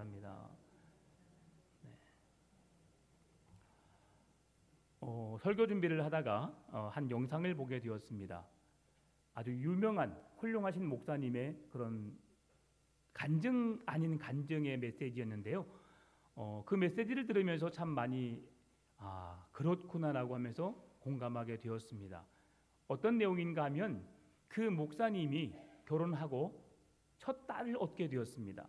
감사합니다. 설교 준비를 하다가 한 영상을 보게 되었습니다. 아주 유명한 훌륭하신 목사님의 그런 간증 아닌 간증의 메시지였는데요. 그 메시지를 들으면서 참 많이 그렇구나라고 하면서 공감하게 되었습니다. 어떤 내용인가 하면 그 목사님이 결혼하고 첫 딸을 얻게 되었습니다.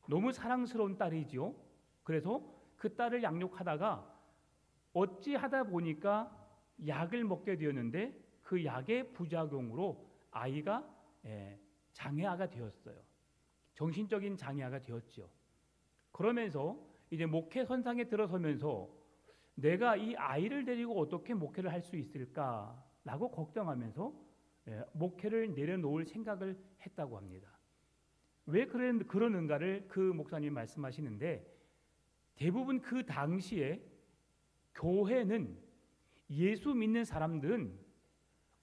너무 사랑스러운 딸이지요. 그래서 그 딸을 양육하다가 어찌하다 보니까 약을 먹게 되었는데 그 약의 부작용으로 아이가 장애아가 되었어요. 정신적인 장애아가 되었죠. 그러면서 이제 목회 선상에 들어서면서 내가 이 아이를 데리고 어떻게 목회를 할 수 있을까라고 걱정하면서 목회를 내려놓을 생각을 했다고 합니다. 왜 그러는가를 그 목사님이 말씀하시는데, 대부분 그 당시에 교회는, 예수 믿는 사람들은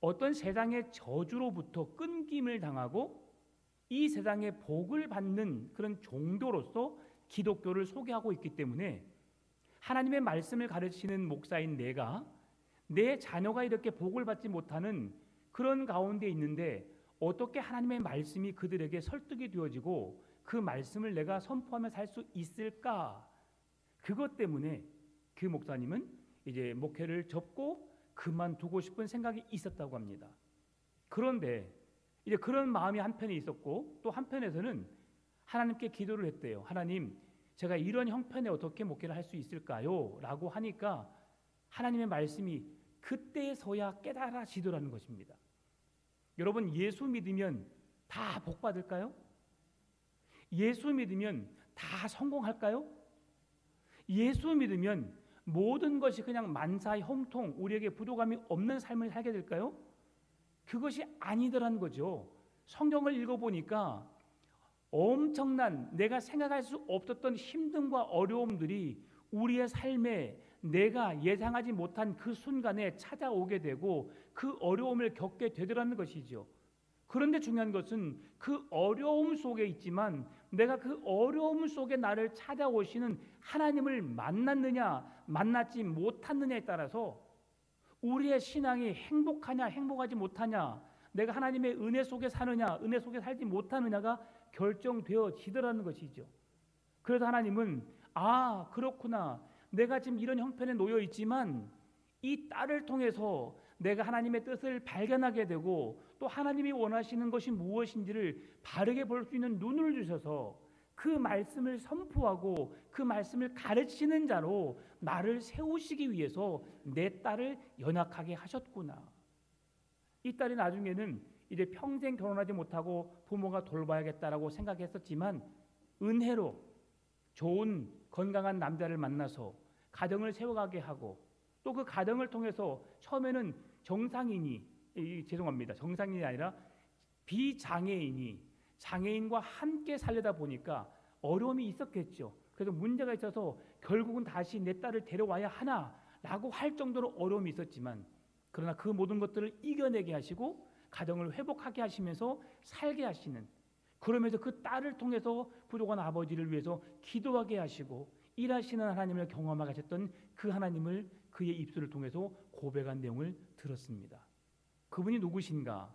어떤 세상의 저주로부터 끊김을 당하고 이 세상의 복을 받는 그런 종교로서 기독교를 소개하고 있기 때문에 하나님의 말씀을 가르치는 목사인 내가 내 자녀가 이렇게 복을 받지 못하는 그런 가운데 있는데 어떻게 하나님의 말씀이 그들에게 설득이 되어지고 그 말씀을 내가 선포하며 살 수 있을까? 그것 때문에 그 목사님은 이제 목회를 접고 그만두고 싶은 생각이 있었다고 합니다. 그런데 이제 그런 마음이 한편에 있었고 또 한편에서는 하나님께 기도를 했대요. 하나님, 제가 이런 형편에 어떻게 목회를 할 수 있을까요? 라고 하니까 하나님의 말씀이 그때서야 깨달아지더라는 것입니다. 여러분, 예수 믿으면 다 복 받을까요? 예수 믿으면 다 성공할까요? 예수 믿으면 모든 것이 그냥 만사의 형통, 우리에게 부족함이 없는 삶을 살게 될까요? 그것이 아니더라는 거죠. 성경을 읽어보니까 엄청난, 내가 생각할 수 없었던 힘듦과 어려움들이 우리의 삶에 내가 예상하지 못한 그 순간에 찾아오게 되고 그 어려움을 겪게 되더라는 것이죠. 그런데 중요한 것은 그 어려움 속에 있지만 내가 그 어려움 속에 나를 찾아오시는 하나님을 만났느냐 만나지 못하느냐에 따라서 우리의 신앙이 행복하냐 행복하지 못하냐, 내가 하나님의 은혜 속에 사느냐 은혜 속에 살지 못하느냐가 결정되어지더라는 것이죠. 그래서 하나님은 그렇구나, 내가 지금 이런 형편에 놓여 있지만 이 딸을 통해서 내가 하나님의 뜻을 발견하게 되고 또 하나님이 원하시는 것이 무엇인지를 바르게 볼 수 있는 눈을 주셔서 그 말씀을 선포하고 그 말씀을 가르치는 자로 나를 세우시기 위해서 내 딸을 연약하게 하셨구나. 이 딸이 나중에는 이제 평생 결혼하지 못하고 부모가 돌봐야겠다라고 생각했었지만 은혜로 좋은 건강한 남자를 만나서 가정을 세워가게 하고 또 그 가정을 통해서 처음에는 정상인이 아니라 비장애인이 장애인과 함께 살려다 보니까 어려움이 있었겠죠. 그래서 문제가 있어서 결국은 다시 내 딸을 데려와야 하나라고 할 정도로 어려움이 있었지만, 그러나 그 모든 것들을 이겨내게 하시고 가정을 회복하게 하시면서 살게 하시는, 그러면서 그 딸을 통해서 부족한 아버지를 위해서 기도하게 하시고 일하시는 하나님을 경험하게 하셨던 그 하나님을 그의 입술을 통해서 고백한 내용을 들었습니다. 그분이 누구신가?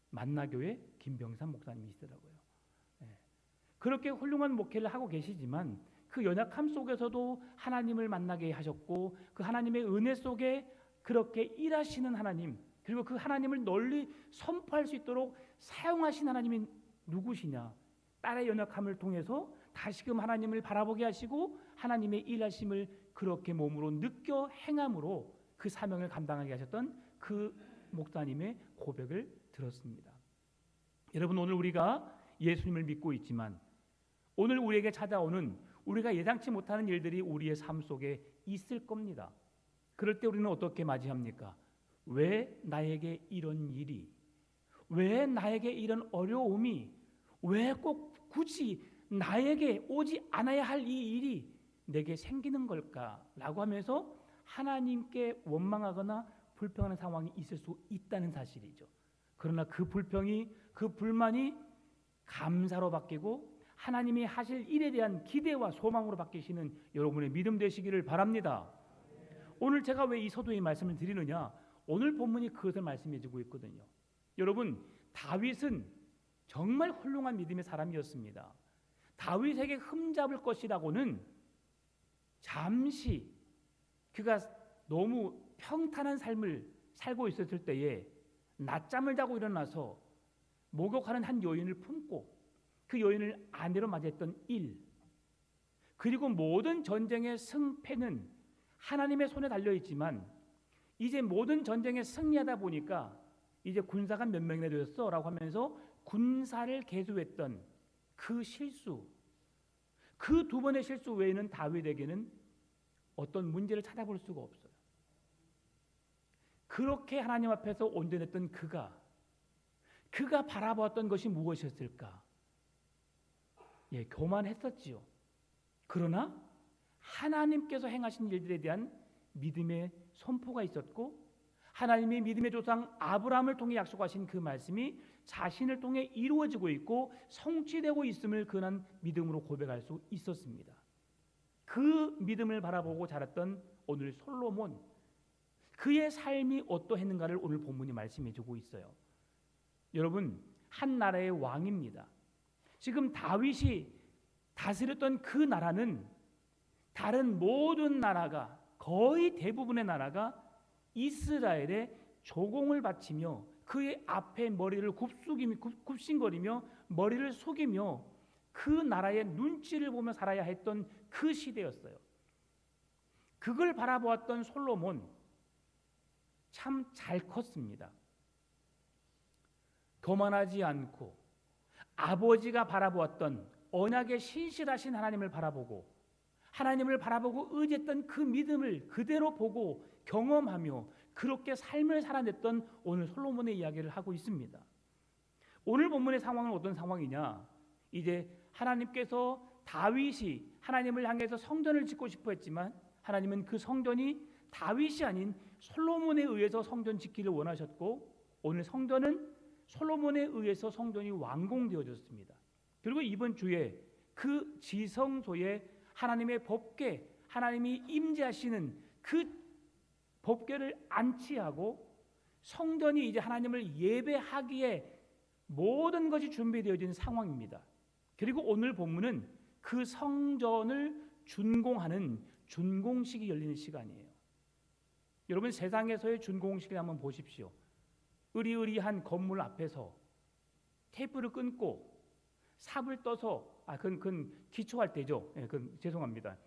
만나교회 김병삼 목사님이시더라고요. 그렇게 훌륭한 목회를 하고 계시지만 그 연약함 속에서도 하나님을 만나게 하셨고 그 하나님의 은혜 속에 그렇게 일하시는 하나님, 그리고 그 하나님을 널리 선포할 수 있도록 사용하신 하나님이 누구시냐? 딸의 연약함을 통해서 다시금 하나님을 바라보게 하시고 하나님의 일하심을 그렇게 몸으로 느껴 행함으로 그 사명을 감당하게 하셨던 그 목사님의 고백을 들었습니다. 여러분, 오늘 우리가 예수님을 믿고 있지만 오늘 우리에게 찾아오는 우리가 예상치 못하는 일들이 우리의 삶 속에 있을 겁니다. 그럴 때 우리는 어떻게 맞이합니까? 왜 나에게 이런 일이, 왜 나에게 이런 어려움이, 왜 꼭 굳이 나에게 오지 않아야 할 이 일이 내게 생기는 걸까라고 하면서 하나님께 원망하거나 불평하는 상황이 있을 수 있다는 사실이죠. 그러나 그 불평이, 그 불만이 감사로 바뀌고 하나님이 하실 일에 대한 기대와 소망으로 바뀌시는 여러분의 믿음 되시기를 바랍니다. 오늘 제가 왜 이 서두에 말씀을 드리느냐? 오늘 본문이 그것을 말씀해 주고 있거든요. 여러분, 다윗은 정말 훌륭한 믿음의 사람이었습니다. 다윗에게 흠잡을 것이라고는 잠시 그가 너무 평탄한 삶을 살고 있었을 때에 낮잠을 자고 일어나서 목욕하는 한 여인을 품고 그 여인을 아내로 맞이했던 일, 그리고 모든 전쟁의 승패는 하나님의 손에 달려있지만 이제 모든 전쟁에 승리하다 보니까 이제 군사가 몇 명이나 되었어 라고 하면서 군사를 계수했던 그 실수, 그 두 번의 실수 외에는 다윗에게는 어떤 문제를 찾아볼 수가 없어요. 그렇게 하나님 앞에서 온전했던 그가 바라보았던 것이 무엇이었을까? 교만했었지요. 그러나 하나님께서 행하신 일들에 대한 믿음의 선포가 있었고, 하나님이 믿음의 조상 아브라함을 통해 약속하신 그 말씀이 자신을 통해 이루어지고 있고 성취되고 있음을 그는 믿음으로 고백할 수 있었습니다. 그 믿음을 바라보고 자랐던 오늘 솔로몬, 그의 삶이 어떠했는가를 오늘 본문이 말씀해 주고 있어요. 여러분, 한 나라의 왕입니다. 지금 다윗이 다스렸던 그 나라는 다른 모든 나라가, 거의 대부분의 나라가 이스라엘의 조공을 바치며 그의 앞에 머리를 굽신거리며 머리를 숙이며 그 나라의 눈치를 보며 살아야 했던 그 시대였어요. 그걸 바라보았던 솔로몬, 참 잘 컸습니다. 교만하지 않고 아버지가 바라보았던 언약의 신실하신 하나님을 바라보고 의지했던 그 믿음을 그대로 보고 경험하며 그렇게 삶을 살아냈던 오늘 솔로몬의 이야기를 하고 있습니다. 오늘 본문의 상황은 어떤 상황이냐? 이제 하나님께서 다윗이 하나님을 향해서 성전을 짓고 싶어 했지만 하나님은 그 성전이 다윗이 아닌 솔로몬에 의해서 성전 짓기를 원하셨고, 오늘 성전은 솔로몬에 의해서 성전이 완공되어졌습니다. 그리고 이번 주에 그 지성소에 하나님의 법궤, 하나님이 임재하시는 그 법궤를 안치하고 성전이 이제 하나님을 예배하기에 모든 것이 준비되어진 상황입니다. 그리고 오늘 본문은 그 성전을 준공하는 준공식이 열리는 시간이에요. 여러분, 세상에서의 준공식을 한번 보십시오. 으리으리한 건물 앞에서 테이프를 끊고 삽을 떠서 그건 기초할 때죠. 죄송합니다.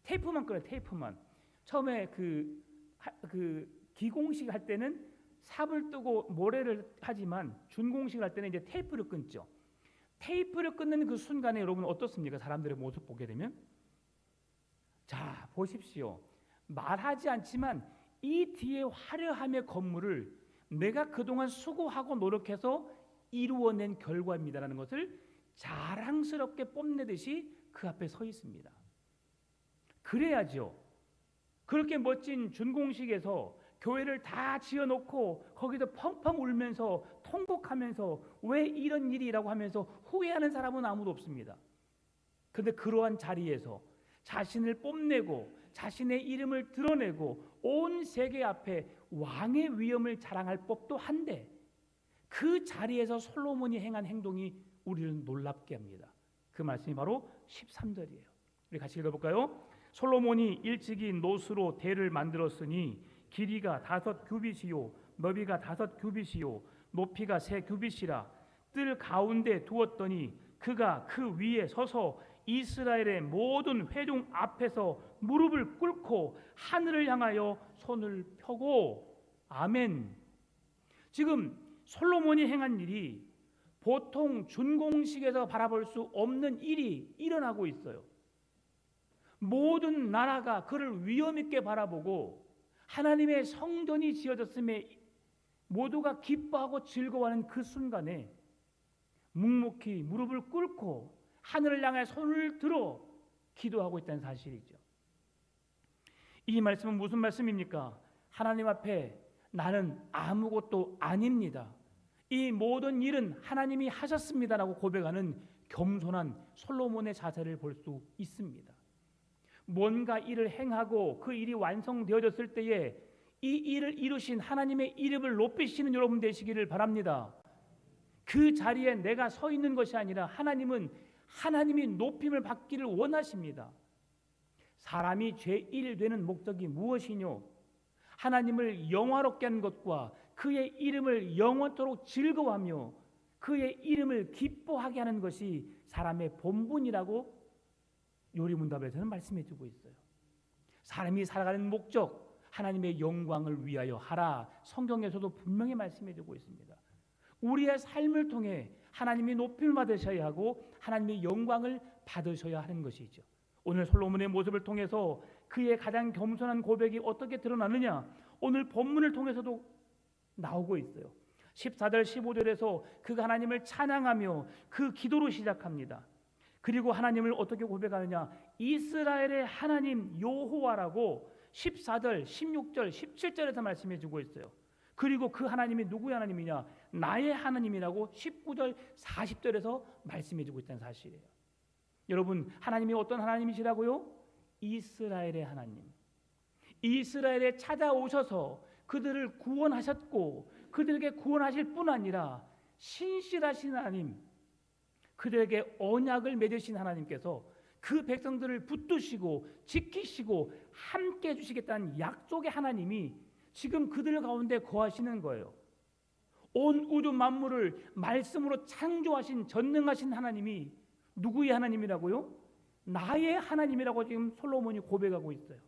테이프만 끊어요. 테이프만. 처음에 그 기공식 할 때는 삽을 뜨고 모래를 하지만 준공식 할 때는 이제 테이프를 끊죠. 테이프를 끊는 그 순간에 여러분 어떻습니까? 사람들의 모습 보게 되면, 자 보십시오. 말하지 않지만 이 뒤에 화려함의 건물을 내가 그동안 수고하고 노력해서 이루어낸 결과입니다라는 것을 자랑스럽게 뽐내듯이 그 앞에 서 있습니다. 그래야죠. 그렇게 멋진 준공식에서 교회를 다 지어놓고 거기서 펑펑 울면서 통곡하면서 왜 이런 일이라고 하면서 후회하는 사람은 아무도 없습니다. 그런데 그러한 자리에서 자신을 뽐내고 자신의 이름을 드러내고 온 세계 앞에 왕의 위엄을 자랑할 법도 한데, 그 자리에서 솔로몬이 행한 행동이 우리를 놀랍게 합니다. 그 말씀이 바로 13절이에요. 우리 같이 읽어볼까요? 솔로몬이 일찍이 노스로 대를 만들었으니 길이가 5 규빗이요 너비가 5 규빗이요 높이가 3 규빗이라. 뜰 가운데 두었더니 그가 그 위에 서서 이스라엘의 모든 회중 앞에서 무릎을 꿇고 하늘을 향하여 손을 펴고. 아멘. 지금 솔로몬이 행한 일이 보통 준공식에서 바라볼 수 없는 일이 일어나고 있어요. 모든 나라가 그를 위엄 있게 바라보고 하나님의 성전이 지어졌음에 모두가 기뻐하고 즐거워하는 그 순간에 묵묵히 무릎을 꿇고 하늘을 향해 손을 들어 기도하고 있다는 사실이죠. 이 말씀은 무슨 말씀입니까? 하나님 앞에 나는 아무것도 아닙니다. 이 모든 일은 하나님이 하셨습니다라고 고백하는 겸손한 솔로몬의 자세를 볼 수 있습니다. 뭔가 일을 행하고 그 일이 완성되어졌을 때에 이 일을 이루신 하나님의 이름을 높이시는 여러분 되시기를 바랍니다. 그 자리에 내가 서 있는 것이 아니라 하나님이 높임을 받기를 원하십니다. 사람이 죄일 되는 목적이 무엇이뇨? 하나님을 영화롭게 하는 것과 그의 이름을 영원토록 즐거워하며 그의 이름을 기뻐하게 하는 것이 사람의 본분이라고 요리문답에서는 말씀해 주고 있어요. 사람이 살아가는 목적, 하나님의 영광을 위하여 하라. 성경에서도 분명히 말씀해 주고 있습니다. 우리의 삶을 통해 하나님이 높임을 받으셔야 하고 하나님의 영광을 받으셔야 하는 것이죠. 오늘 솔로몬의 모습을 통해서 그의 가장 겸손한 고백이 어떻게 드러나느냐? 오늘 본문을 통해서도 나오고 있어요. 14절 15절에서 그가 하나님을 찬양하며 그 기도로 시작합니다. 그리고 하나님을 어떻게 고백하느냐? 이스라엘의 하나님 여호와라고 14절, 16절, 17절에서 말씀해 주고 있어요. 그리고 그 하나님이 누구의 하나님이냐? 나의 하나님이라고 19절, 40절에서 말씀해 주고 있다는 사실이에요. 여러분, 하나님이 어떤 하나님이시라고요? 이스라엘의 하나님. 이스라엘에 찾아오셔서 그들을 구원하셨고 그들에게 구원하실 뿐 아니라 신실하신 하나님, 그들에게 언약을 맺으신 하나님께서 그 백성들을 붙드시고 지키시고 함께 해주시겠다는 약속의 하나님이 지금 그들 가운데 거하시는 거예요. 온 우주 만물을 말씀으로 창조하신 전능하신 하나님이 누구의 하나님이라고요? 나의 하나님이라고 지금 솔로몬이 고백하고 있어요.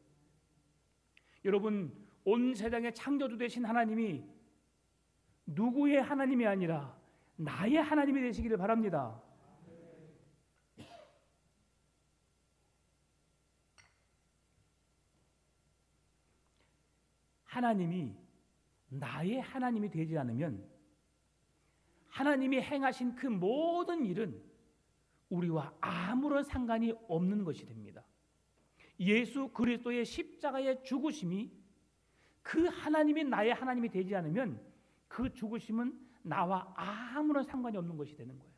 여러분, 온 세상의 창조주 되신 하나님이 누구의 하나님이 아니라 나의 하나님이 되시기를 바랍니다. 하나님이 나의 하나님이 되지 않으면 하나님이 행하신 그 모든 일은 우리와 아무런 상관이 없는 것이 됩니다. 예수 그리스도의 십자가의 죽으심이 그 하나님이 나의 하나님이 되지 않으면 그 죽으심은 나와 아무런 상관이 없는 것이 되는 거예요.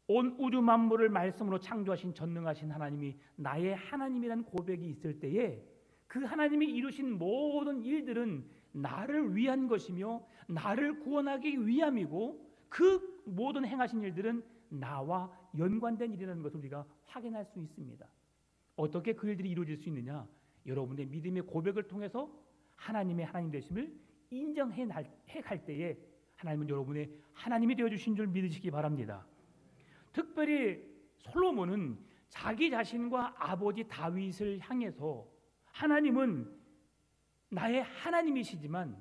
온 우주 만물을 말씀으로 창조하신 전능하신 하나님이 나의 하나님이라는 고백이 있을 때에 그 하나님이 이루신 모든 일들은 나를 위한 것이며 나를 구원하기 위함이고 그 모든 행하신 일들은 나와 연관된 일이라는 것을 우리가 확인할 수 있습니다. 어떻게 그 일들이 이루어질 수 있느냐? 여러분의 믿음의 고백을 통해서 하나님의 하나님 되심을 인정해 갈 때에 하나님은 여러분의 하나님이 되어주신 줄 믿으시기 바랍니다. 특별히 솔로몬은 자기 자신과 아버지 다윗을 향해서 하나님은 나의 하나님이시지만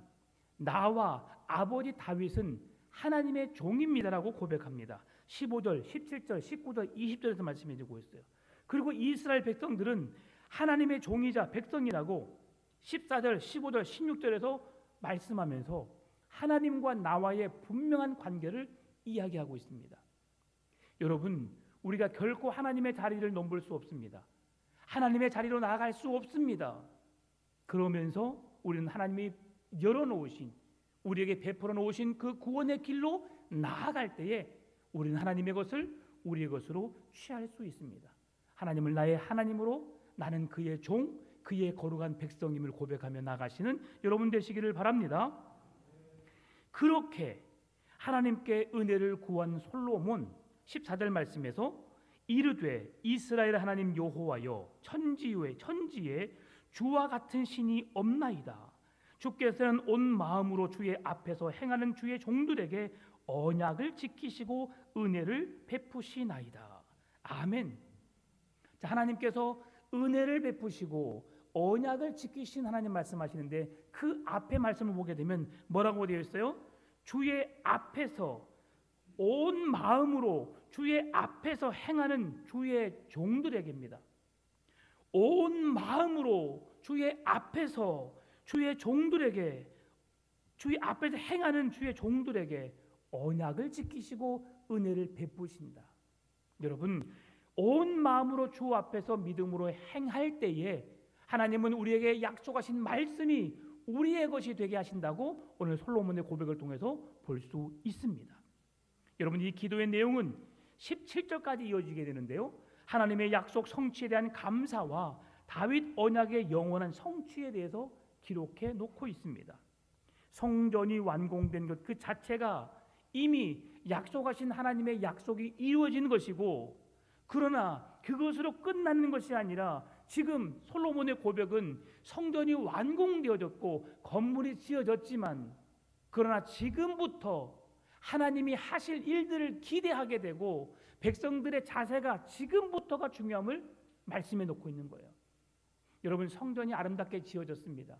나와 아버지 다윗은 하나님의 종입니다라고 고백합니다. 15절, 17절, 19절, 20절에서 말씀해 주고 있어요. 그리고 이스라엘 백성들은 하나님의 종이자 백성이라고 14절, 15절, 16절에서 말씀하면서 하나님과 나와의 분명한 관계를 이야기하고 있습니다. 여러분, 우리가 결코 하나님의 자리를 넘볼 수 없습니다. 하나님의 자리로 나아갈 수 없습니다. 그러면서 우리는 하나님이 열어놓으신, 우리에게 베풀어 놓으신 그 구원의 길로 나아갈 때에 우리는 하나님의 것을 우리의 것으로 취할 수 있습니다. 하나님을 나의 하나님으로, 나는 그의 종, 그의 거룩한 백성임을 고백하며 나가시는 여러분 되시기를 바랍니다. 그렇게 하나님께 은혜를 구한 솔로몬 14절 말씀에서 이르되 이스라엘 하나님 여호와여, 천지에 주와 같은 신이 없나이다. 주께서는 온 마음으로 주의 앞에서 행하는 주의 종들에게 언약을 지키시고 은혜를 베푸시나이다. 아멘. 자, 하나님께서 은혜를 베푸시고 언약을 지키신 하나님 말씀하시는데 그 앞에 말씀을 보게 되면 뭐라고 되어 있어요? 주의 앞에서 온 마음으로 주의 앞에서 행하는 주의 종들에게입니다. 온 마음으로 주의 앞에서 주의 종들에게, 주의 앞에서 행하는 주의 종들에게 언약을 지키시고 은혜를 베푸신다. 여러분, 온 마음으로 주 앞에서 믿음으로 행할 때에 하나님은 우리에게 약속하신 말씀이 우리의 것이 되게 하신다고 오늘 솔로몬의 고백을 통해서 볼 수 있습니다. 여러분, 이 기도의 내용은 17절까지 이어지게 되는데요, 하나님의 약속 성취에 대한 감사와 다윗 언약의 영원한 성취에 대해서 기록해 놓고 있습니다. 성전이 완공된 것 그 자체가 이미 약속하신 하나님의 약속이 이루어진 것이고, 그러나 그것으로 끝나는 것이 아니라 지금 솔로몬의 고백은 성전이 완공되어졌고 건물이 지어졌지만, 그러나 지금부터 하나님이 하실 일들을 기대하게 되고 백성들의 자세가 지금부터가 중요함을 말씀해 놓고 있는 거예요. 여러분, 성전이 아름답게 지어졌습니다.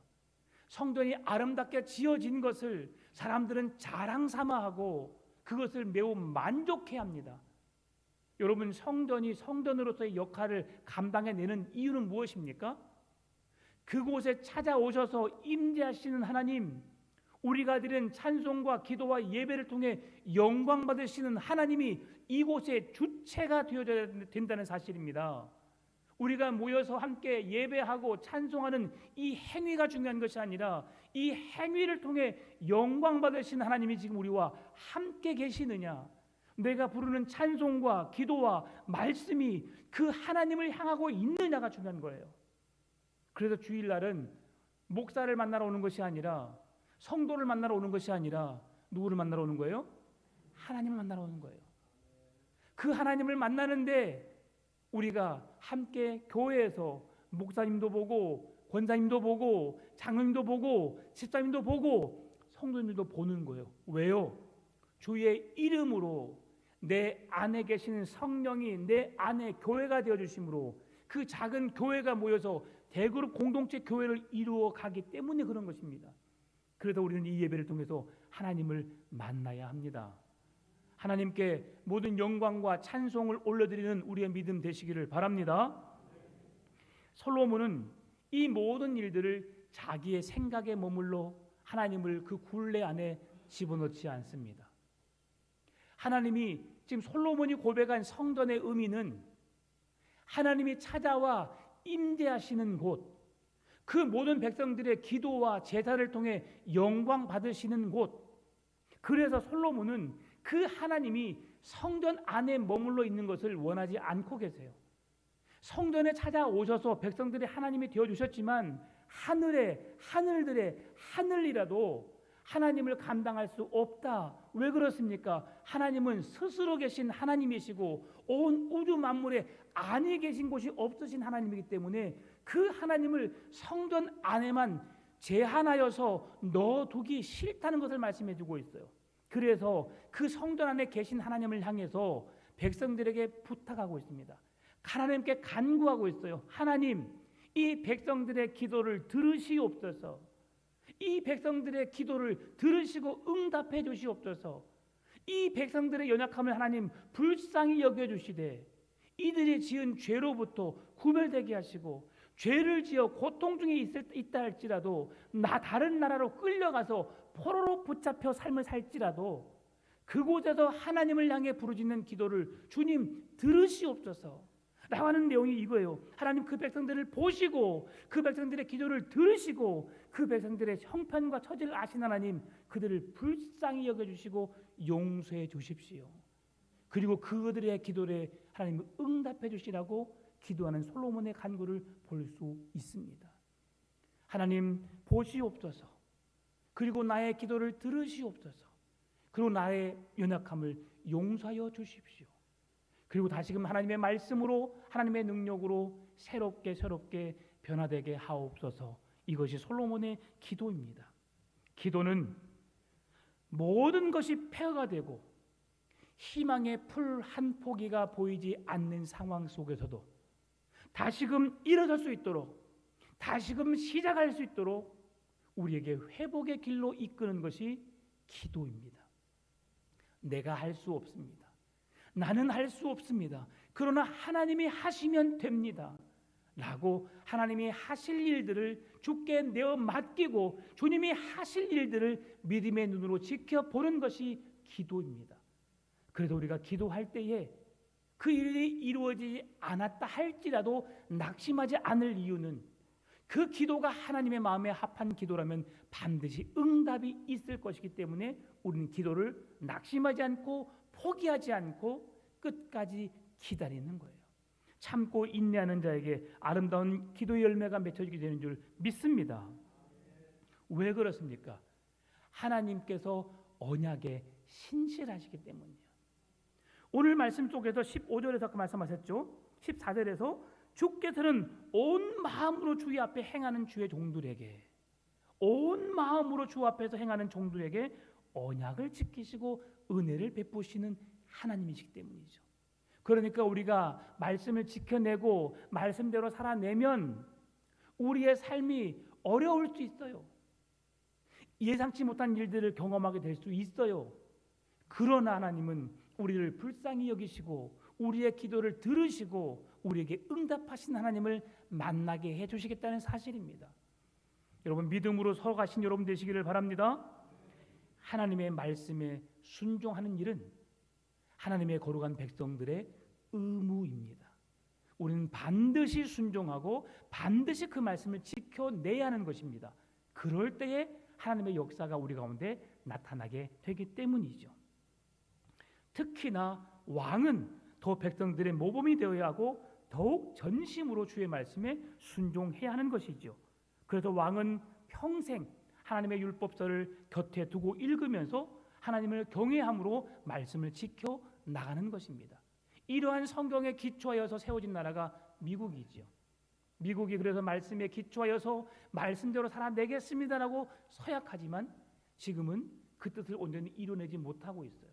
성전이 아름답게 지어진 것을 사람들은 자랑 삼아하고 그것을 매우 만족해 합니다. 여러분, 성전이 성전으로서의 역할을 감당해내는 이유는 무엇입니까? 그곳에 찾아오셔서 임재하시는 하나님, 우리가 드리는 찬송과 기도와 예배를 통해 영광 받으시는 하나님이 이곳의 주체가 되어야 된다는 사실입니다. 우리가 모여서 함께 예배하고 찬송하는 이 행위가 중요한 것이 아니라 이 행위를 통해 영광 받으신 하나님이 지금 우리와 함께 계시느냐, 내가 부르는 찬송과 기도와 말씀이 그 하나님을 향하고 있느냐가 중요한 거예요. 그래서 주일날은 목사를 만나러 오는 것이 아니라, 성도를 만나러 오는 것이 아니라 누구를 만나러 오는 거예요? 하나님을 만나러 오는 거예요. 그 하나님을 만나는데 우리가 함께 교회에서 목사님도 보고 권사님도 보고 장로님도 보고 집사님도 보고 성도님들도 보는 거예요. 왜요? 주의 이름으로 내 안에 계시는 성령이 내 안에 교회가 되어주심으로 그 작은 교회가 모여서 대그룹 공동체 교회를 이루어 가기 때문에 그런 것입니다. 그래서 우리는 이 예배를 통해서 하나님을 만나야 합니다. 하나님께 모든 영광과 찬송을 올려드리는 우리의 믿음 되시기를 바랍니다. 솔로몬은 이 모든 일들을 자기의 생각에 머물러 하나님을 그 굴레 안에 집어넣지 않습니다. 하나님이 지금 솔로몬이 고백한 성전의 의미는 하나님이 찾아와 임재하시는 곳, 그 모든 백성들의 기도와 제사를 통해 영광 받으시는 곳. 그래서 솔로몬은 그 하나님이 성전 안에 머물러 있는 것을 원하지 않고 계세요. 성전에 찾아오셔서 백성들의 하나님이 되어주셨지만 하늘들의 하늘이라도 하나님을 감당할 수 없다. 왜 그렇습니까? 하나님은 스스로 계신 하나님이시고 온 우주 만물에 안에 계신 곳이 없으신 하나님이기 때문에 그 하나님을 성전 안에만 제한하여서 넣어두기 싫다는 것을 말씀해 주고 있어요. 그래서 그 성전 안에 계신 하나님을 향해서 백성들에게 부탁하고 있습니다. 하나님께 간구하고 있어요. 하나님, 이 백성들의 기도를 들으시옵소서. 이 백성들의 기도를 들으시고 응답해 주시옵소서. 이 백성들의 연약함을 하나님 불쌍히 여겨주시되 이들이 지은 죄로부터 구별되게 하시고 죄를 지어 고통 중에 있다 할지라도 다른 나라로 끌려가서 포로로 붙잡혀 삶을 살지라도 그곳에서 하나님을 향해 부르짖는 기도를 주님 들으시옵소서 라고 하는 내용이 이거예요. 하나님 그 백성들을 보시고 그 백성들의 기도를 들으시고 그 백성들의 형편과 처지를 아신 하나님, 그들을 불쌍히 여겨주시고 용서해 주십시오. 그리고 그들의 기도에 하나님 응답해 주시라고 기도하는 솔로몬의 간구를 볼 수 있습니다. 하나님 보시옵소서. 그리고 나의 기도를 들으시옵소서. 그리고 나의 연약함을 용서하여 주십시오. 그리고 다시금 하나님의 말씀으로 하나님의 능력으로 새롭게 변화되게 하옵소서. 이것이 솔로몬의 기도입니다. 기도는 모든 것이 폐허가 되고 희망의 풀 한 포기가 보이지 않는 상황 속에서도 다시금 일어설 수 있도록, 다시금 시작할 수 있도록 우리에게 회복의 길로 이끄는 것이 기도입니다. 내가 할 수 없습니다. 나는 할 수 없습니다. 그러나 하나님이 하시면 됩니다. 라고 하나님이 하실 일들을 주께 내어 맡기고 주님이 하실 일들을 믿음의 눈으로 지켜보는 것이 기도입니다. 그래서 우리가 기도할 때에 그 일이 이루어지지 않았다 할지라도 낙심하지 않을 이유는 그 기도가 하나님의 마음에 합한 기도라면 반드시 응답이 있을 것이기 때문에 우리는 기도를 낙심하지 않고 포기하지 않고 끝까지 기다리는 거예요. 참고 인내하는 자에게 아름다운 기도의 열매가 맺혀지게 되는 줄 믿습니다. 왜 그렇습니까? 하나님께서 언약에 신실하시기 때문이에요. 오늘 말씀 속에서 15절에서 아까 말씀하셨죠? 14절에서 주께서는 온 마음으로 주의 앞에 행하는 주의 종들에게, 온 마음으로 주 앞에서 행하는 종들에게 언약을 지키시고 은혜를 베푸시는 하나님이시기 때문이죠. 그러니까 우리가 말씀을 지켜내고 말씀대로 살아내면 우리의 삶이 어려울 수 있어요. 예상치 못한 일들을 경험하게 될 수 있어요. 그러나 하나님은 우리를 불쌍히 여기시고 우리의 기도를 들으시고 우리에게 응답하신 하나님을 만나게 해주시겠다는 사실입니다. 여러분, 믿음으로 서가신 여러분 되시기를 바랍니다. 하나님의 말씀에 순종하는 일은 하나님의 거룩한 백성들의 의무입니다. 우리는 반드시 순종하고 반드시 그 말씀을 지켜내야 하는 것입니다. 그럴 때에 하나님의 역사가 우리 가운데 나타나게 되기 때문이죠. 특히나 왕은 더 백성들의 모범이 되어야 하고 더욱 전심으로 주의 말씀에 순종해야 하는 것이죠. 그래서 왕은 평생 하나님의 율법서를 곁에 두고 읽으면서 하나님을 경외함으로 말씀을 지켜 나가는 것입니다. 이러한 성경에 기초하여서 세워진 나라가 미국이지요. 미국이 그래서 말씀에 기초하여서 말씀대로 살아내겠습니다라고 서약하지만 지금은 그 뜻을 온전히 이뤄내지 못하고 있어요.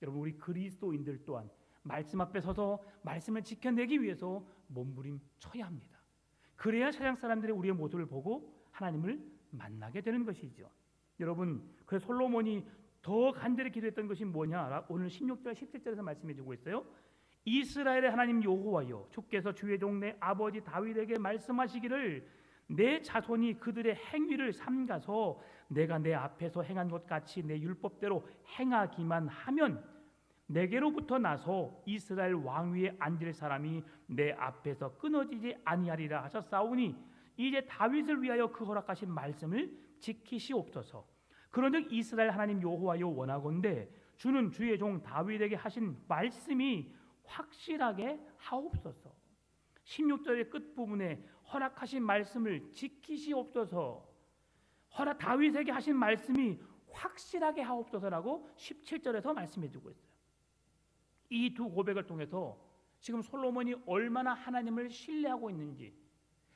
여러분, 우리 그리스도인들 또한 말씀 앞에 서서 말씀을 지켜내기 위해서 몸부림쳐야 합니다. 그래야 세상 사람들이 우리의 모습을 보고 하나님을 만나게 되는 것이죠. 여러분, 그래서 솔로몬이 더 간절히 기도했던 것이 뭐냐? 오늘 16절 17절에서 말씀해 주고 있어요. 이스라엘의 하나님 여호와여, 주께서 주의 종 내 아버지 다윗에게 말씀하시기를 내 자손이 그들의 행위를 삼가서 내가 내 앞에서 행한 것 같이 내 율법대로 행하기만 하면 내게로부터 나서 이스라엘 왕위에 앉을 사람이 내 앞에서 끊어지지 아니하리라 하셨사오니 이제 다윗을 위하여 그 허락하신 말씀을 지키시옵소서. 그런즉 이스라엘 하나님 여호와여 원하건대 주는 주의 종 다윗에게 하신 말씀이 확실하게 하옵소서. 16절의 끝부분에 허락하신 말씀을 지키시옵소서. 다윗에게 하신 말씀이 확실하게 하옵소서라고 17절에서 말씀해 주고 있어요. 이 두 고백을 통해서 지금 솔로몬이 얼마나 하나님을 신뢰하고 있는지,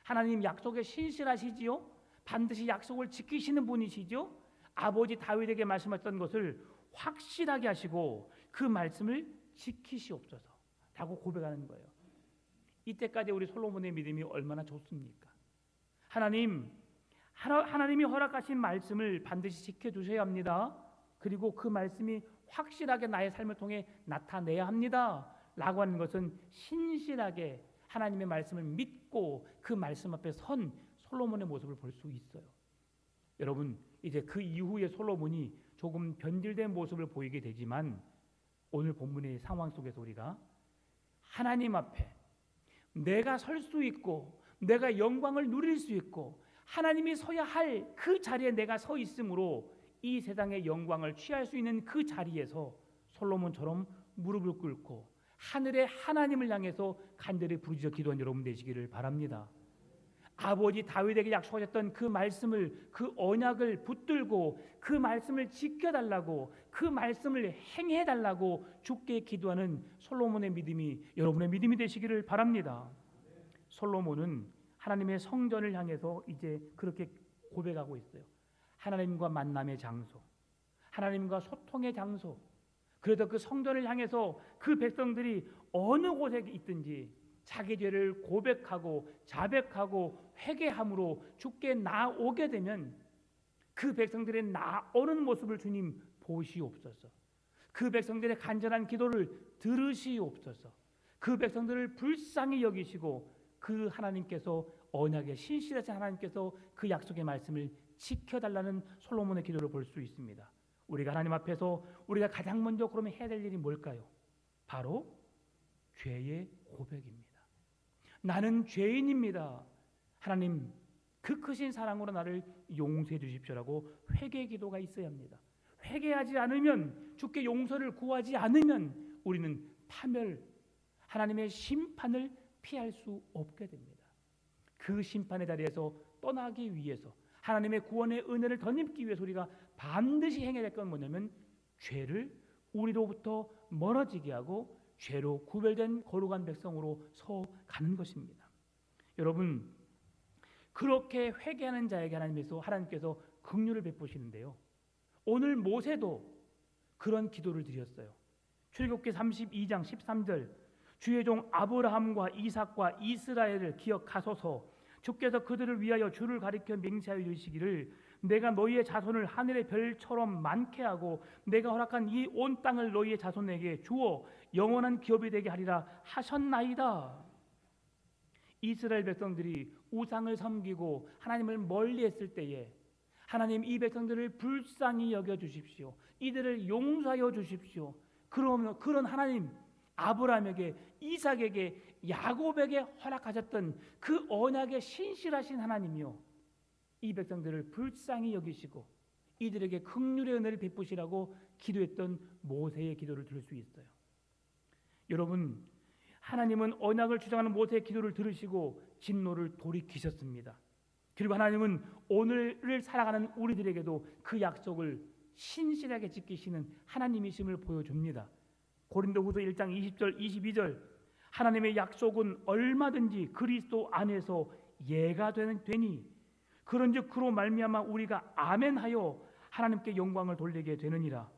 하나님 약속에 신실하시지요, 반드시 약속을 지키시는 분이시죠, 아버지 다윗에게 말씀하셨던 것을 확실하게 하시고 그 말씀을 지키시옵소서 라고 고백하는 거예요. 이때까지 우리 솔로몬의 믿음이 얼마나 좋습니까? 하나님이 허락하신 말씀을 반드시 지켜주셔야 합니다. 그리고 그 말씀이 확실하게 나의 삶을 통해 나타내야 합니다 라고 하는 것은 신실하게 하나님의 말씀을 믿고 그 말씀 앞에 선 솔로몬의 모습을 볼 수 있어요. 여러분, 이제 그 이후에 솔로몬이 조금 변질된 모습을 보이게 되지만 오늘 본문의 상황 속에서 우리가 하나님 앞에 내가 설 수 있고 내가 영광을 누릴 수 있고 하나님이 서야 할 그 자리에 내가 서 있으므로 이 세상의 영광을 취할 수 있는 그 자리에서 솔로몬처럼 무릎을 꿇고 하늘의 하나님을 향해서 간절히 부르짖어 기도한 여러분 되시기를 바랍니다. 아버지 다윗에게 약속하셨던 그 말씀을, 그 언약을 붙들고 그 말씀을 지켜달라고, 그 말씀을 행해달라고 주께 기도하는 솔로몬의 믿음이 여러분의 믿음이 되시기를 바랍니다. 솔로몬은 하나님의 성전을 향해서 이제 그렇게 고백하고 있어요. 하나님과 만남의 장소, 하나님과 소통의 장소. 그래서 그 성전을 향해서 그 백성들이 어느 곳에 있든지 자기 죄를 고백하고 자백하고 회개함으로 주께 나오게 되면 그 백성들의 나오는 모습을 주님 보시옵소서. 그 백성들의 간절한 기도를 들으시옵소서. 그 백성들을 불쌍히 여기시고 그 하나님께서 언약에 신실하신 하나님께서 그 약속의 말씀을 지켜달라는 솔로몬의 기도를 볼 수 있습니다. 우리가 하나님 앞에서 우리가 가장 먼저 그러면 해야 될 일이 뭘까요? 바로 죄의 고백입니다. 나는 죄인입니다. 하나님 그 크신 사랑으로 나를 용서해 주십시오라고 회개 기도가 있어야 합니다. 회개하지 않으면, 주께 용서를 구하지 않으면 우리는 파멸, 하나님의 심판을 피할 수 없게 됩니다. 그 심판의 자리에서 떠나기 위해서, 하나님의 구원의 은혜를 덧입기 위해서 우리가 반드시 행해야 될 건 뭐냐면 죄를 우리로부터 멀어지게 하고 죄로 구별된 거룩한 백성으로 서가는 것입니다. 여러분, 그렇게 회개하는 자에게 하나님께서 긍휼을 베푸시는데요, 오늘 모세도 그런 기도를 드렸어요. 출애굽기 32장 13절, 주의 종 아브라함과 이삭과 이스라엘을 기억하소서. 주께서 그들을 위하여 주를 가리켜 맹세하여 이르시기를 내가 너희의 자손을 하늘의 별처럼 많게 하고 내가 허락한 이 온 땅을 너희의 자손에게 주어 영원한 기업이 되게 하리라 하셨나이다. 이스라엘 백성들이 우상을 섬기고 하나님을 멀리했을 때에 하나님, 이 백성들을 불쌍히 여겨 주십시오. 이들을 용서하여 주십시오. 그런 하나님, 아브라함에게, 이삭에게, 야곱에게 허락하셨던 그 언약에 신실하신 하나님이요, 이 백성들을 불쌍히 여기시고 이들에게 긍휼의 은혜를 베푸시라고 기도했던 모세의 기도를 들을 수 있어요. 여러분, 하나님은 언약을 주장하는 모세의 기도를 들으시고 진노를 돌이키셨습니다. 그리고 하나님은 오늘을 살아가는 우리들에게도 그 약속을 신실하게 지키시는 하나님이심을 보여줍니다. 고린도후서 1장 20절 22절, 하나님의 약속은 얼마든지 그리스도 안에서 예가 되니 그런즉 그로 말미암아 우리가 아멘하여 하나님께 영광을 돌리게 되느니라.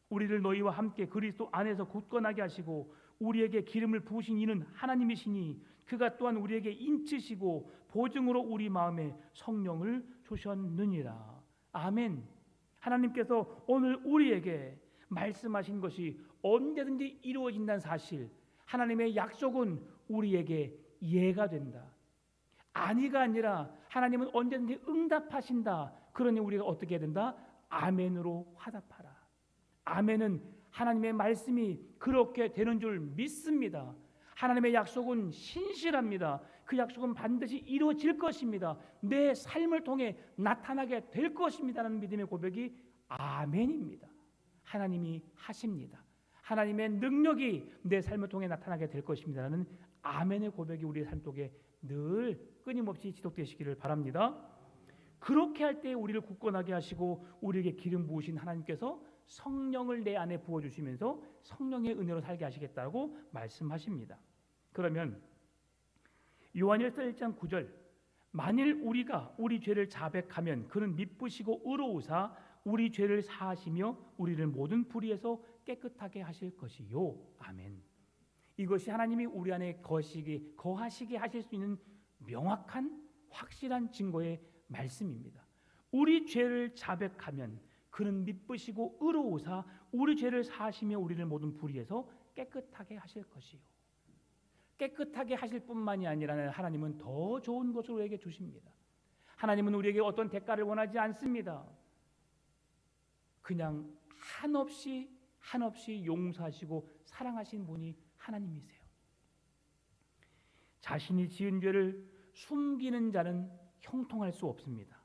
우리를 너희와 함께 그리스도 안에서 굳건하게 하시고 우리에게 기름을 부으신 이는 하나님이시니 그가 또한 우리에게 인치시고 보증으로 우리 마음에 성령을 주셨느니라. 아멘. 하나님께서 오늘 우리에게 말씀하신 것이 언제든지 이루어진다는 사실, 하나님의 약속은 우리에게 예가 된다. 아니가 아니라 하나님은 언제든지 응답하신다. 그러니 우리가 어떻게 해야 된다? 아멘으로 화답하라. 아멘은 하나님의 말씀이 그렇게 되는 줄 믿습니다. 하나님의 약속은 신실합니다. 그 약속은 반드시 이루어질 것입니다. 내 삶을 통해 나타나게 될 것입니다라는 믿음의 고백이 아멘입니다. 하나님이 하십니다. 하나님의 능력이 내 삶을 통해 나타나게 될 것입니다라는 아멘의 고백이 우리의 삶 속에 늘 끊임없이 지속되시기를 바랍니다. 그렇게 할 때 우리를 굳건하게 하시고 우리에게 기름 부으신 하나님께서 성령을 내 안에 부어주시면서 성령의 은혜로 살게 하시겠다고 말씀하십니다. 그러면 요한일서 1장 9절, 만일 우리가 우리 죄를 자백하면 그는 미쁘시고 의로우사 우리 죄를 사하시며 우리를 모든 불의에서 깨끗하게 하실 것이요. 아멘. 이것이 하나님이 우리 안에 거하시게 하실 수 있는 명확한 확실한 증거의 말씀입니다. 우리 죄를 자백하면 그는 미쁘시고 의로우사 우리 죄를 사하시며 우리를 모든 불의에서 깨끗하게 하실 것이요. 깨끗하게 하실 뿐만이 아니라 하나님은 더 좋은 것을 우리에게 주십니다. 하나님은 우리에게 어떤 대가를 원하지 않습니다. 그냥 한없이 용서하시고 사랑하신 분이 하나님이세요. 자신이 지은 죄를 숨기는 자는 형통할 수 없습니다.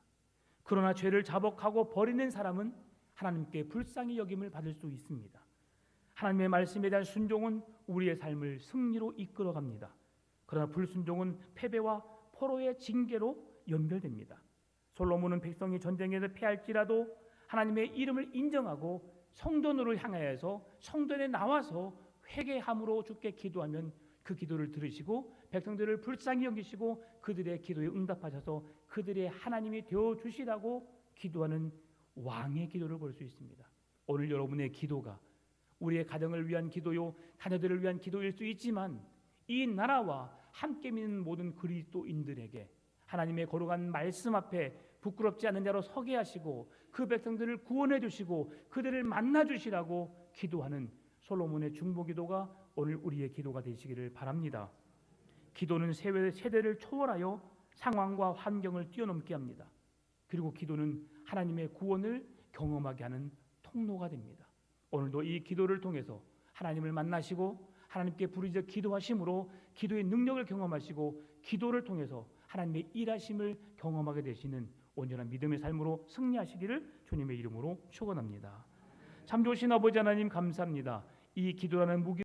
그러나 죄를 자복하고 버리는 사람은 하나님께 불쌍히 여김을 받을 수 있습니다. 하나님의 말씀에 대한 순종은 우리의 삶을 승리로 이끌어갑니다. 그러나 불순종은 패배와 포로의 징계로 연결됩니다. 솔로몬은 백성이 전쟁에서 패할지라도 하나님의 이름을 인정하고 성전으로 향하여서 성전에 나와서 회개함으로 주께 기도하면 그 기도를 들으시고 백성들을 불쌍히 여기시고 그들의 기도에 응답하셔서 그들의 하나님이 되어주시라고 기도하는 왕의 기도를 볼 수 있습니다. 오늘 여러분의 기도가 우리의 가정을 위한 기도요, 자녀들을 위한 기도일 수 있지만 이 나라와 함께 믿는 모든 그리스도인들에게 하나님의 거룩한 말씀 앞에 부끄럽지 않은 자로 서게 하시고 그 백성들을 구원해 주시고 그들을 만나 주시라고 기도하는 솔로몬의 중보기도가 오늘 우리의 기도가 되시기를 바랍니다. 기도는 세대를 초월하여 상황과 환경을 뛰어넘게 합니다. 그리고 기도는 하나님의 구원을 경험하게 하는 통로가 됩니다. 오늘도 이 기도를 통해서 하나님을 만나시고 하나님께 부르짖어 기도하심으로 기도의 능력을 경험하시고 기도를 통해서 하나님의 일하심을 경험하게 되시는 온전한 믿음의 삶으로 승리하시기를 주님의 이름으로 축원합니다. 참 좋으신 아버지 하나님 감사합니다. 이 기도라는 무기